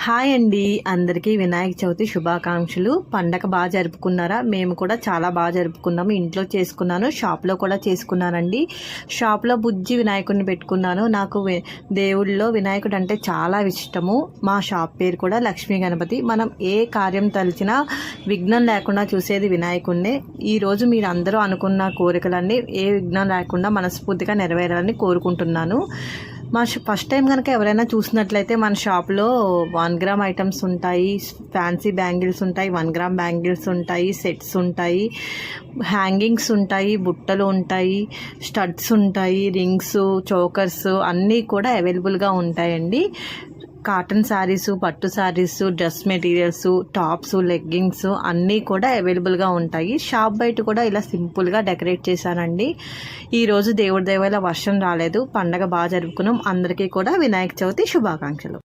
Hi అండి, అందరికీ వినాయక చవితి శుభాకాంక్షలు. పండగ బాగా జరుపుకున్నారా? మేము కూడా చాలా బాగా జరుపుకున్నాము. ఇంట్లో చేసుకున్నాను, షాప్లో కూడా చేసుకున్నానండి. షాప్లో బుజ్జి వినాయకుడిని పెట్టుకున్నాను. నాకు దేవుళ్ళలో వినాయకుడు అంటే చాలా ఇష్టము. మా షాప్ పేరు కూడా లక్ష్మీ గణపతి. మనం ఏ కార్యం తలిచినా విఘ్నం లేకుండా చూసేది వినాయకుడినే. ఈరోజు మీరు అందరూ అనుకున్న కోరికలన్నీ ఏ విఘ్నం లేకుండా మనస్ఫూర్తిగా నెరవేరాలని కోరుకుంటున్నాను. ఫస్ట్ టైం కనుక ఎవరైనా చూసినట్లయితే మన షాప్లో 1 గ్రామ్ ఐటమ్స్ ఉంటాయి, ఫ్యాన్సీ బ్యాంగిల్స్ ఉంటాయి, 1 గ్రామ్ బ్యాంగిల్స్ ఉంటాయి, సెట్స్ ఉంటాయి, హ్యాంగింగ్స్ ఉంటాయి, బుట్టలు ఉంటాయి, స్టడ్స్ ఉంటాయి, రింగ్స్, చోకర్స్ అన్నీ కూడా అవైలబుల్గా ఉంటాయండి. కాటన్ శారీసు, పట్టు saris, dress materials, tops, leggings అన్నీ కూడా అవైలబుల్గా ఉంటాయి. షాప్ బయట కూడా ఇలా సింపుల్గా డెకరేట్ చేశానండి. ఈరోజు దేవుడి దయ వల్ల వర్షం రాలేదు, పండగ బాగా జరుపుకున్నాం. అందరికీ కూడా వినాయక చవితి శుభాకాంక్షలు.